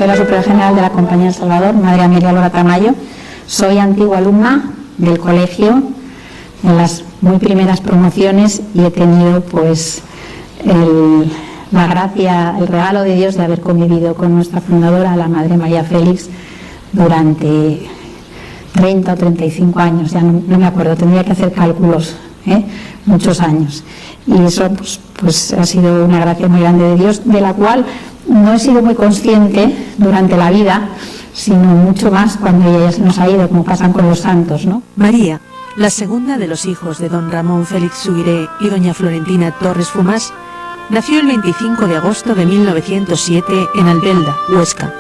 soy la superiora general de la Compañía del Salvador, Madre Amelia Lora Tamayo. Soy antigua alumna del colegio en las muy primeras promociones y he tenido pues la gracia, el regalo de Dios de haber convivido con nuestra fundadora, la Madre María Félix, durante 30 o 35 años, ya no me acuerdo, tendría que hacer cálculos, muchos años. Y eso pues ha sido una gracia muy grande de Dios, de la cual no he sido muy consciente durante la vida, sino mucho más cuando ella ya se nos ha ido, como pasan con los santos, ¿no? María, la segunda de los hijos de don Ramón Félix Suguiré y doña Florentina Torres Fumás, nació el 25 de agosto de 1907 en Albelda, Huesca.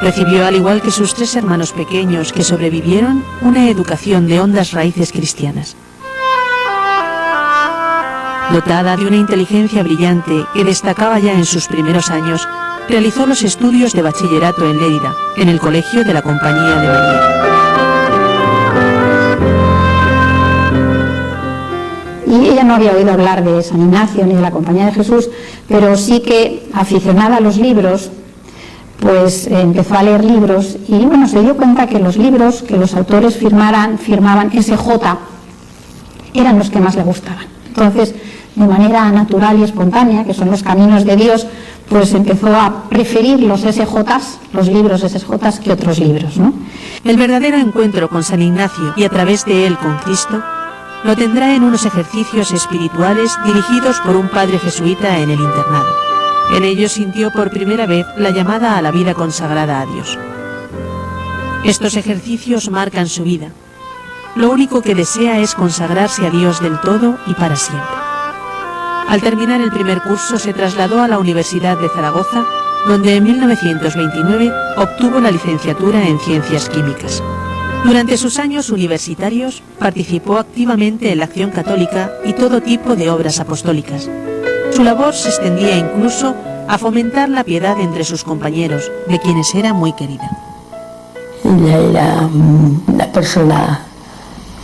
Recibió, al igual que sus 3 hermanos pequeños que sobrevivieron, una educación de hondas raíces cristianas. Dotada de una inteligencia brillante que destacaba ya en sus primeros años, realizó los estudios de bachillerato en Lérida, en el Colegio de la Compañía de María. Y ella no había oído hablar de San Ignacio ni de la Compañía de Jesús, pero sí que, aficionada a los libros, pues empezó a leer libros y bueno, se dio cuenta que los libros que los autores firmaban SJ eran los que más le gustaban. Entonces, de manera natural y espontánea, que son los caminos de Dios, pues empezó a preferir los SJs, los libros SJs, que otros libros, ¿no? El verdadero encuentro con San Ignacio y a través de él con Cristo lo tendrá en unos ejercicios espirituales dirigidos por un padre jesuita en el internado. En ellos sintió por primera vez la llamada a la vida consagrada a Dios. Estos ejercicios marcan su vida. Lo único que desea es consagrarse a Dios del todo y para siempre. Al terminar el primer curso se trasladó a la Universidad de Zaragoza, donde en 1929 obtuvo la licenciatura en Ciencias Químicas. Durante sus años universitarios participó activamente en la Acción Católica y todo tipo de obras apostólicas. Su labor se extendía incluso a fomentar la piedad entre sus compañeros, de quienes era muy querida. Ella era una persona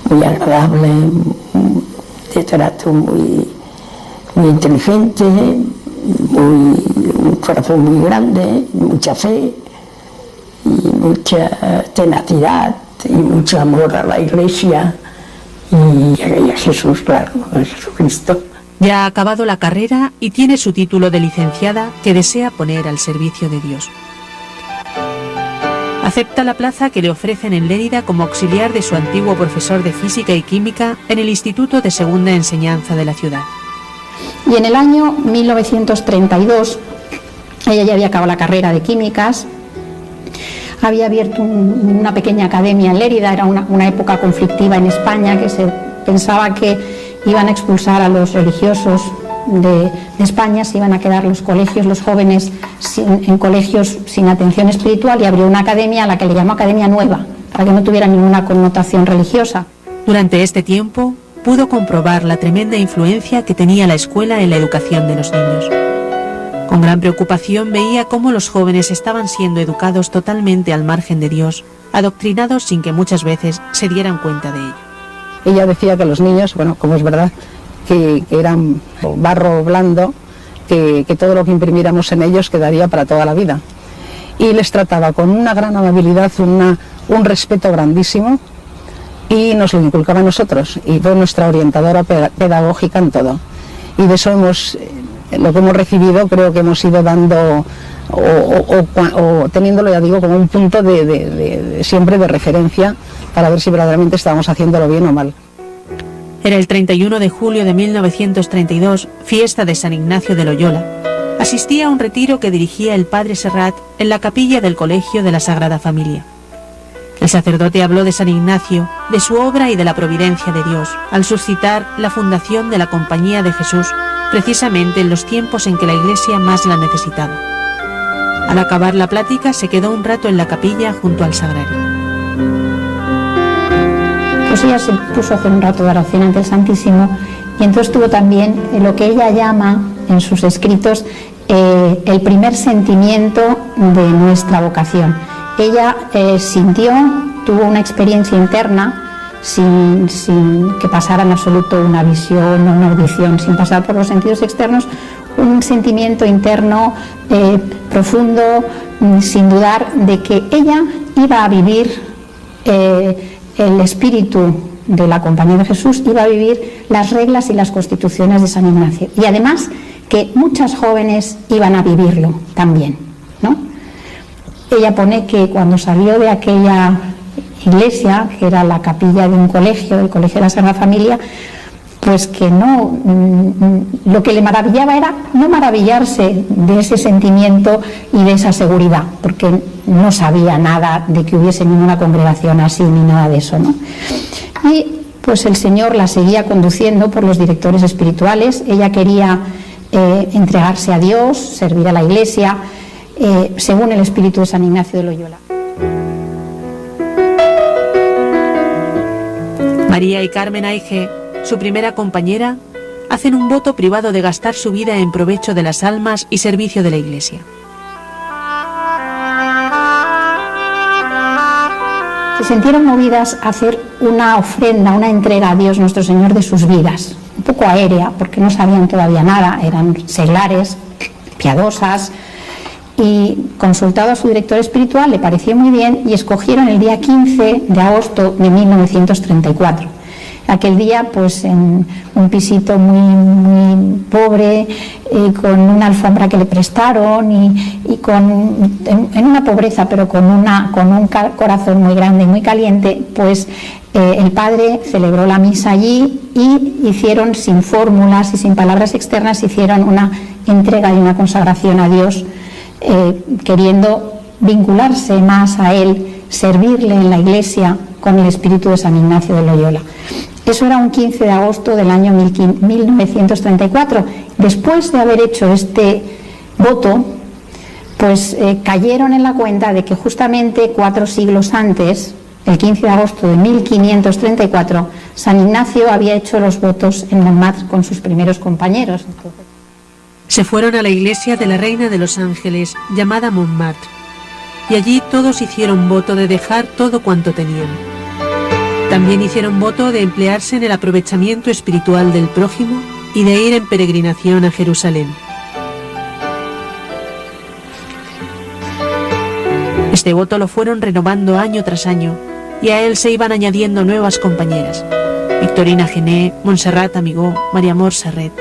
muy agradable, de trato muy inteligente, un corazón muy grande, mucha fe y mucha tenacidad y mucho amor a la Iglesia y a Jesús, claro, a Jesucristo. Ya ha acabado la carrera y tiene su título de licenciada que desea poner al servicio de Dios. Acepta la plaza que le ofrecen en Lérida como auxiliar de su antiguo profesor de Física y Química en el Instituto de Segunda Enseñanza de la ciudad. Y en el año 1932, ella ya había acabado la carrera de Químicas, había abierto una pequeña academia en Lérida, era una época conflictiva en España, que se pensaba que iban a expulsar a los religiosos de España, se iban a quedar los colegios, los jóvenes en colegios sin atención espiritual, y abrió una academia a la que le llamó Academia Nueva, para que no tuviera ninguna connotación religiosa. Durante este tiempo pudo comprobar la tremenda influencia que tenía la escuela en la educación de los niños. Con gran preocupación veía cómo los jóvenes estaban siendo educados totalmente al margen de Dios, adoctrinados sin que muchas veces se dieran cuenta de ello. Ella decía que los niños, bueno, como es verdad, que eran barro blando, que todo lo que imprimiéramos en ellos quedaría para toda la vida. Y les trataba con una gran amabilidad, un respeto grandísimo, y nos lo inculcaba a nosotros, y fue nuestra orientadora pedagógica en todo. Y de eso lo que hemos recibido, creo que hemos ido dando o teniéndolo, ya digo, como un punto siempre de referencia para ver si verdaderamente estábamos haciéndolo bien o mal. Era el 31 de julio de 1932, fiesta de San Ignacio de Loyola. Asistía a un retiro que dirigía el padre Serrat en la capilla del Colegio de la Sagrada Familia. El sacerdote habló de San Ignacio, de su obra y de la providencia de Dios, al suscitar la fundación de la Compañía de Jesús, precisamente en los tiempos en que la Iglesia más la necesitaba. Al acabar la plática se quedó un rato en la capilla junto al sagrario. Pues ella se puso a hacer un rato de oración ante el Santísimo, y entonces tuvo también lo que ella llama en sus escritos el primer sentimiento de nuestra vocación. Ella tuvo una experiencia interna sin que pasara en absoluto una visión o una audición, sin pasar por los sentidos externos, un sentimiento interno profundo, sin dudar, de que ella iba a vivir el espíritu de la Compañía de Jesús, iba a vivir las reglas y las constituciones de San Ignacio, y además que muchas jóvenes iban a vivirlo también, ¿no? Ella pone que cuando salió de aquella iglesia, que era la capilla de un colegio, el Colegio de la Sagrada Familia, pues que no, lo que le maravillaba era no maravillarse de ese sentimiento y de esa seguridad, porque no sabía nada de que hubiese ninguna congregación así ni nada de eso, ¿no? Y pues el Señor la seguía conduciendo por los directores espirituales. Ella quería entregarse a Dios, servir a la Iglesia, según el espíritu de San Ignacio de Loyola. María y Carmen Aige, su primera compañera, hacen un voto privado de gastar su vida en provecho de las almas y servicio de la Iglesia. Se sintieron movidas a hacer una ofrenda, una entrega a Dios nuestro Señor de sus vidas, un poco aérea, porque no sabían todavía nada, eran seglares, piadosas, y consultado a su director espiritual le pareció muy bien y escogieron el día 15 de agosto de 1934. Aquel día, pues en un pisito muy pobre, con una alfombra que le prestaron y en una pobreza, pero con un corazón muy grande y muy caliente, pues el padre celebró la misa allí y hicieron, sin fórmulas y sin palabras externas, hicieron una entrega y una consagración a Dios, queriendo vincularse más a Él, servirle en la Iglesia con el espíritu de San Ignacio de Loyola. Eso era un 15 de agosto del año 1934. Después de haber hecho este voto, pues cayeron en la cuenta de que justamente 4 siglos antes, el 15 de agosto de 1534, San Ignacio había hecho los votos en Montmartre con sus primeros compañeros. Se fueron a la iglesia de la Reina de los Ángeles, llamada Montmartre, y allí todos hicieron voto de dejar todo cuanto tenían. También hicieron voto de emplearse en el aprovechamiento espiritual del prójimo y de ir en peregrinación a Jerusalén. Este voto lo fueron renovando año tras año, y a él se iban añadiendo nuevas compañeras: Victorina Gené, Montserrat Amigó, María Amor Serret.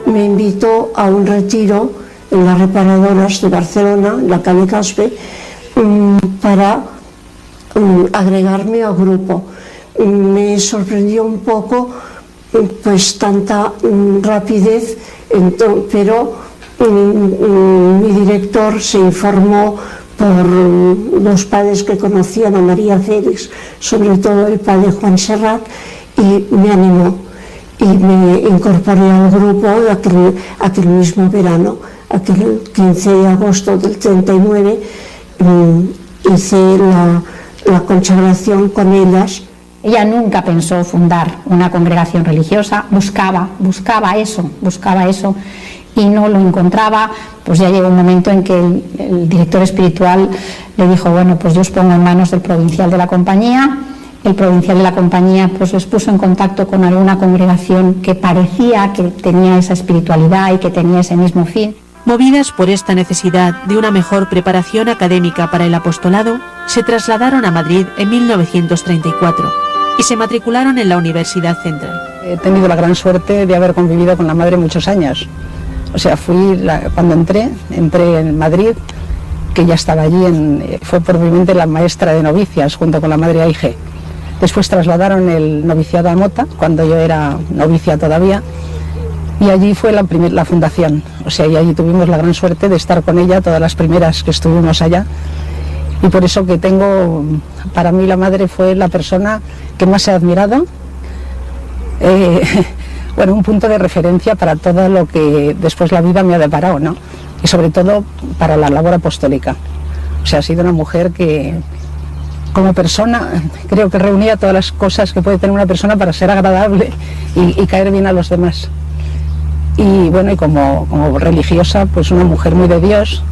Me invitó a un retiro en las reparadoras de Barcelona, en la calle Caspe, para agregarme al grupo. Me sorprendió un poco pues tanta rapidez, pero mi director se informó por los padres que conocían a María Félix, sobre todo el padre Juan Serrat, y me animó y me incorporé al grupo aquel mismo verano, aquel 15 de agosto del 39, hice la consagración con ellas. Ella nunca pensó fundar una congregación religiosa, buscaba eso y no lo encontraba. Pues ya llegó un momento en que el director espiritual le dijo: bueno, pues yo os pongo en manos del provincial de la compañía. El provincial de la compañía pues les puso en contacto con alguna congregación que parecía que tenía esa espiritualidad y que tenía ese mismo fin. Movidas por esta necesidad de una mejor preparación académica para el apostolado, se trasladaron a Madrid en 1934 y se matricularon en la Universidad Central. He tenido la gran suerte de haber convivido con la madre muchos años. O sea, cuando entré en Madrid, que ya estaba allí, fue probablemente la maestra de novicias junto con la madre Aige. Después trasladaron el noviciado a Mota, cuando yo era novicia todavía, y allí fue la fundación. O sea, y allí tuvimos la gran suerte de estar con ella todas las primeras que estuvimos allá. Y por eso que para mí la madre fue la persona que más he admirado, un punto de referencia para todo lo que después la vida me ha deparado, ¿no? Y sobre todo para la labor apostólica. O sea, ha sido una mujer que, como persona, creo que reunía todas las cosas que puede tener una persona para ser agradable y caer bien a los demás. Y bueno, y como religiosa, pues una mujer muy de Dios,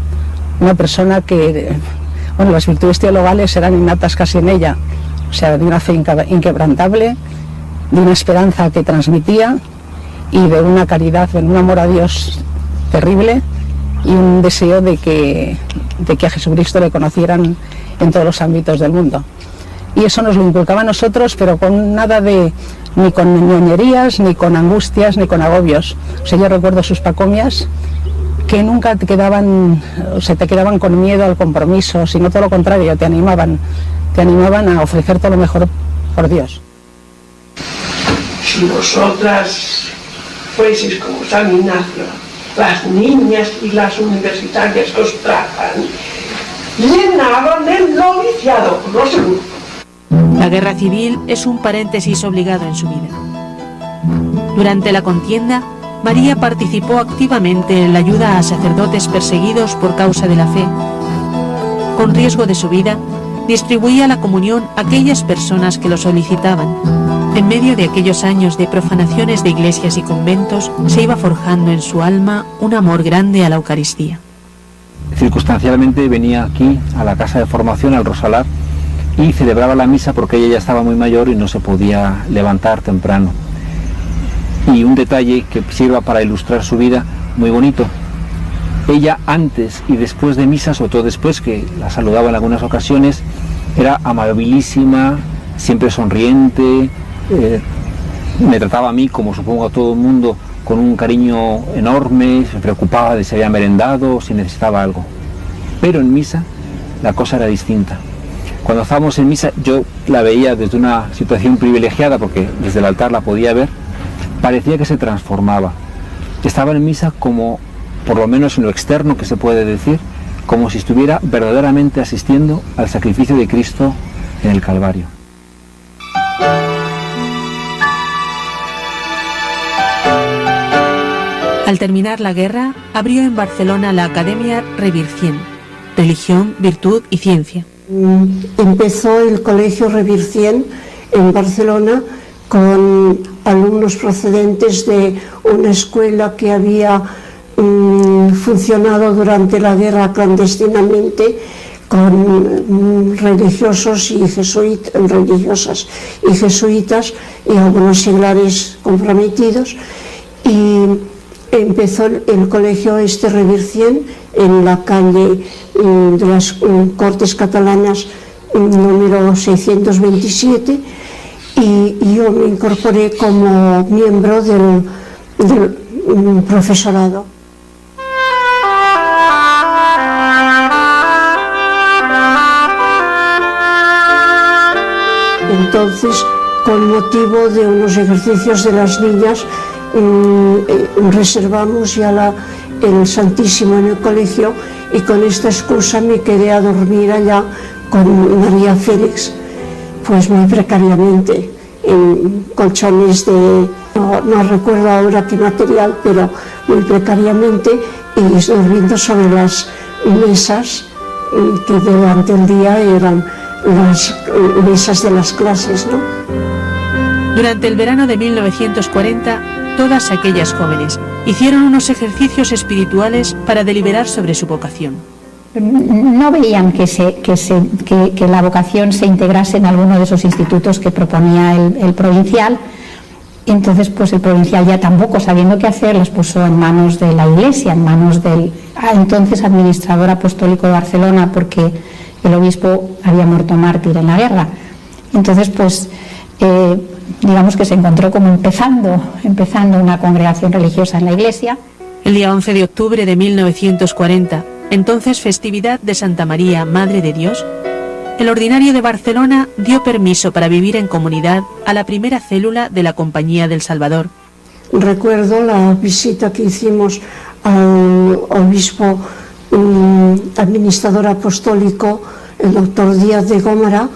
una persona que, las virtudes teologales eran innatas casi en ella, o sea, de una fe inquebrantable, de una esperanza que transmitía y de una caridad, de un amor a Dios terrible y un deseo de que a Jesucristo le conocieran en todos los ámbitos del mundo. Y eso nos lo inculcaba a nosotros, pero con nada de, ni con ñoñerías, ni con angustias, ni con agobios. O sea, yo recuerdo sus pacomias que nunca te quedaban con miedo al compromiso, sino todo lo contrario, te animaban a ofrecer todo lo mejor por Dios. Si vosotras fueseis como San Ignacio, las niñas y las universitarias que os tratan, llenaron el noviciado, no seguro. La guerra civil es un paréntesis obligado en su vida. Durante la contienda, María participó activamente en la ayuda a sacerdotes perseguidos por causa de la fe. Con riesgo de su vida, distribuía la comunión a aquellas personas que lo solicitaban. En medio de aquellos años de profanaciones de iglesias y conventos, se iba forjando en su alma un amor grande a la Eucaristía. Circunstancialmente venía aquí, a la casa de formación, al Rosalar, y celebraba la misa porque ella ya estaba muy mayor y no se podía levantar temprano. Y un detalle que sirva para ilustrar su vida, muy bonito. Ella antes y después de misa, sobre todo después, que la saludaba en algunas ocasiones, era amabilísima, siempre sonriente, me trataba a mí, como supongo a todo el mundo, con un cariño enorme, se preocupaba de si había merendado, si necesitaba algo. Pero en misa la cosa era distinta. Cuando estábamos en misa, yo la veía desde una situación privilegiada, porque desde el altar la podía ver, parecía que se transformaba. Estaba en misa como, por lo menos en lo externo que se puede decir, como si estuviera verdaderamente asistiendo al sacrificio de Cristo en el Calvario. Al terminar la guerra, abrió en Barcelona la Academia Revircien, Religión, Virtud y Ciencia. Empezó el Colegio Revircien en Barcelona con alumnos procedentes de una escuela que había funcionado durante la guerra clandestinamente, con religiosos y religiosas y jesuitas y algunos seglares comprometidos, y empezó el colegio Revircien en la calle de las Cortes Catalanas número 627, y yo me incorporé como miembro del profesorado. Entonces, con motivo de unos ejercicios de las niñas, reservamos ya el Santísimo en el colegio, y con esta excusa me quedé a dormir allá con María Félix, pues muy precariamente, en colchones de, no recuerdo ahora qué material, pero muy precariamente, y durmiendo sobre las mesas que durante el día eran las mesas de las clases, ¿no? Durante el verano de 1940, todas aquellas jóvenes hicieron unos ejercicios espirituales para deliberar sobre su vocación. No veían que la vocación se integrase en alguno de esos institutos que proponía el provincial. Entonces, pues el provincial, ya tampoco sabiendo qué hacer, las puso en manos de la Iglesia, en manos del entonces administrador apostólico de Barcelona, porque el obispo había muerto mártir en la guerra. Entonces, pues digamos que se encontró como empezando una congregación religiosa en la Iglesia. El día 11 de octubre de 1940, entonces festividad de Santa María, Madre de Dios, el ordinario de Barcelona dio permiso para vivir en comunidad a la primera célula de la Compañía del Salvador. Recuerdo la visita que hicimos al obispo administrador apostólico, el doctor Díaz de Gómara,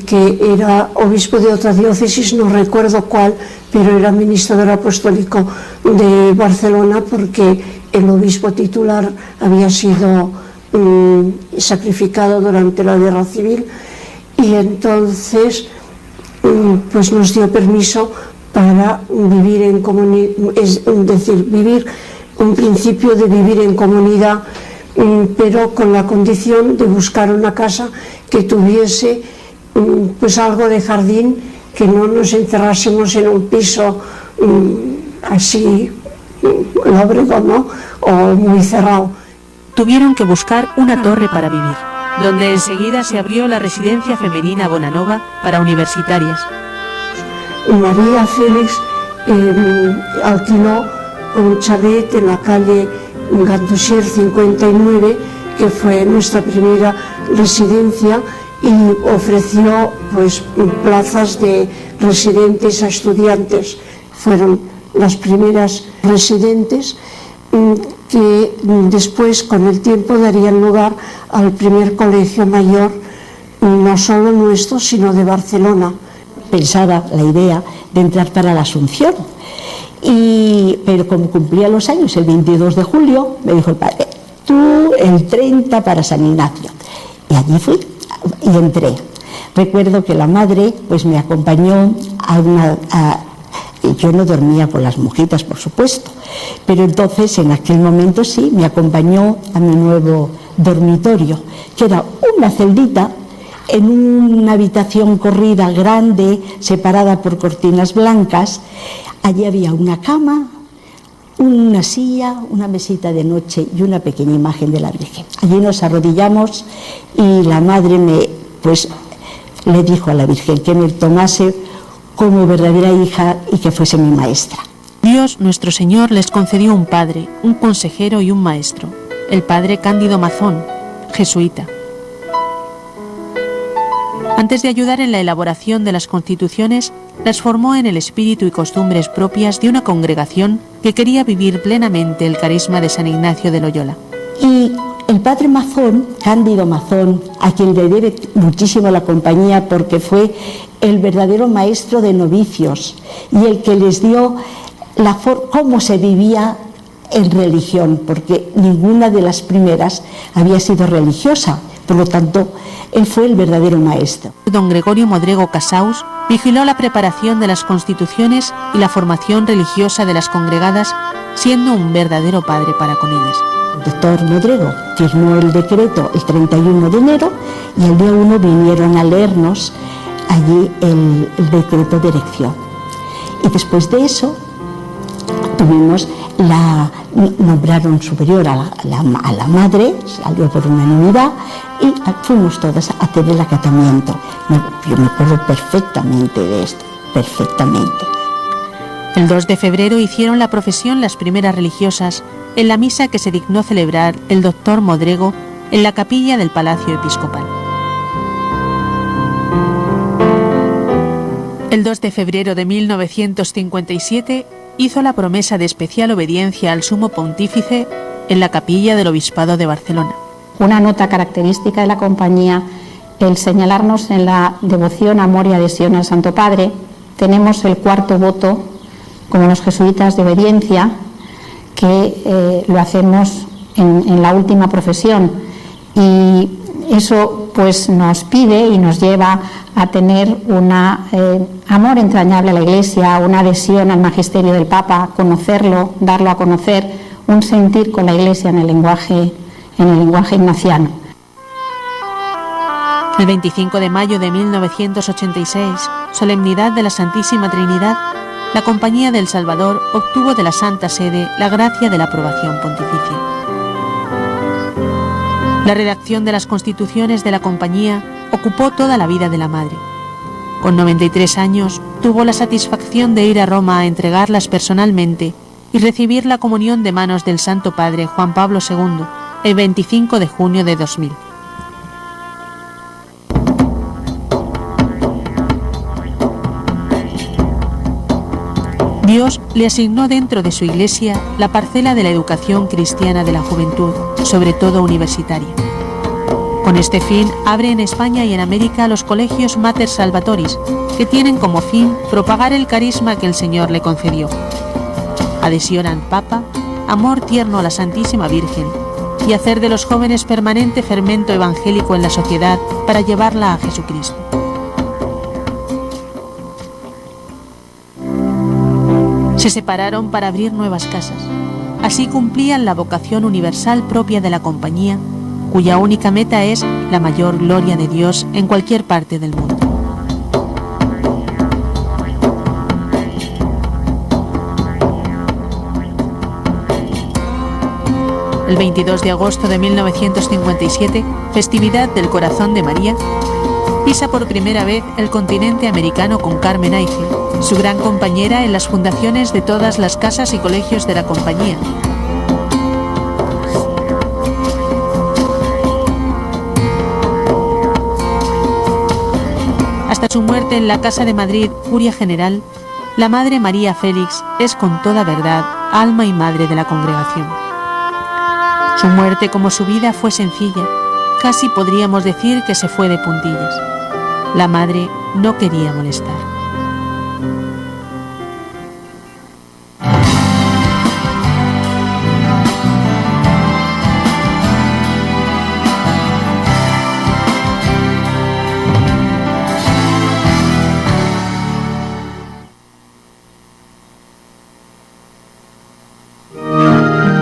que era obispo de otra diócesis, no recuerdo cuál, pero era administrador apostólico de Barcelona, porque el obispo titular había sido sacrificado durante la guerra civil, y entonces pues nos dio permiso para vivir en comunidad, es decir, vivir un principio de vivir en comunidad, pero con la condición de buscar una casa que tuviese pues algo de jardín, que no nos encerrásemos en un piso así lóbrego, ¿no? O muy cerrado. Tuvieron que buscar una torre para vivir, donde enseguida se abrió la residencia femenina Bonanova para universitarias. María Félix alquiló un chalet en la calle Gandusier 59, que fue nuestra primera residencia, y ofreció pues plazas de residentes a estudiantes. Fueron las primeras residentes que después, con el tiempo, darían lugar al primer colegio mayor, no solo nuestro, sino de Barcelona. Pensaba la idea de entrar para la Asunción, pero como cumplía los años el 22 de julio, me dijo el padre, tú el 30 para San Ignacio. Y allí fui y entré. Recuerdo que la madre pues me acompañó yo no dormía con las monjitas, por supuesto, pero entonces en aquel momento sí, me acompañó a mi nuevo dormitorio, que era una celdita en una habitación corrida grande, separada por cortinas blancas. Allí había una cama, una silla, una mesita de noche y una pequeña imagen de la Virgen. Allí nos arrodillamos y la madre le dijo a la Virgen que me tomase como verdadera hija y que fuese mi maestra. Dios, nuestro Señor, les concedió un padre, un consejero y un maestro, el padre Cándido Mazón, jesuita. Antes de ayudar en la elaboración de las constituciones, las formó en el espíritu y costumbres propias de una congregación que quería vivir plenamente el carisma de San Ignacio de Loyola. Y el padre Mazón, Cándido Mazón, a quien le debe muchísimo la compañía porque fue el verdadero maestro de novicios y el que les dio cómo se vivía en religión, porque ninguna de las primeras había sido religiosa, por lo tanto, él fue el verdadero maestro. Don Gregorio Modrego Casaus vigiló la preparación de las constituciones y la formación religiosa de las congregadas, siendo un verdadero padre para con ellas. El doctor Modrego firmó el decreto el 31 de enero y el día 1 vinieron a leernos allí el decreto de elección. Y después de eso nombraron superior a la madre, salió por unanimidad y fuimos todas a hacer el acatamiento. Yo me acuerdo perfectamente de esto, perfectamente. El 2 de febrero hicieron la profesión las primeras religiosas en la misa que se dignó celebrar el doctor Modrego en la capilla del Palacio Episcopal. El 2 de febrero de 1957 hizo la promesa de especial obediencia al Sumo Pontífice en la capilla del Obispado de Barcelona. Una nota característica de la compañía, el señalarnos en la devoción, amor y adhesión al Santo Padre. Tenemos el cuarto voto, como los jesuitas, de obediencia, que lo hacemos en la última profesión, y eso pues nos pide y nos lleva a tener un amor entrañable a la Iglesia, una adhesión al magisterio del Papa, conocerlo, darlo a conocer, un sentir con la Iglesia en el lenguaje ignaciano. El 25 de mayo de 1986, solemnidad de la Santísima Trinidad, la Compañía del Salvador obtuvo de la Santa Sede la gracia de la aprobación pontificia. La redacción de las constituciones de la Compañía ocupó toda la vida de la madre. Con 93 años, tuvo la satisfacción de ir a Roma a entregarlas personalmente y recibir la comunión de manos del Santo Padre Juan Pablo II el 25 de junio de 2000. Dios le asignó dentro de su Iglesia la parcela de la educación cristiana de la juventud, sobre todo universitaria. Con este fin, abre en España y en América los colegios Mater Salvatoris, que tienen como fin propagar el carisma que el Señor le concedió. Adhesión al Papa, amor tierno a la Santísima Virgen y hacer de los jóvenes permanente fermento evangélico en la sociedad para llevarla a Jesucristo. Se separaron para abrir nuevas casas. Así cumplían la vocación universal propia de la Compañía, cuya única meta es la mayor gloria de Dios en cualquier parte del mundo. El 22 de agosto de 1957, festividad del Corazón de María, pisa por primera vez el continente americano con Carmen Eiffel, su gran compañera en las fundaciones de todas las casas y colegios de la compañía. Hasta su muerte en la Casa de Madrid, Curia General, la Madre María Félix es con toda verdad alma y madre de la congregación. Su muerte, como su vida, fue sencilla, casi podríamos decir que se fue de puntillas. La madre no quería molestar.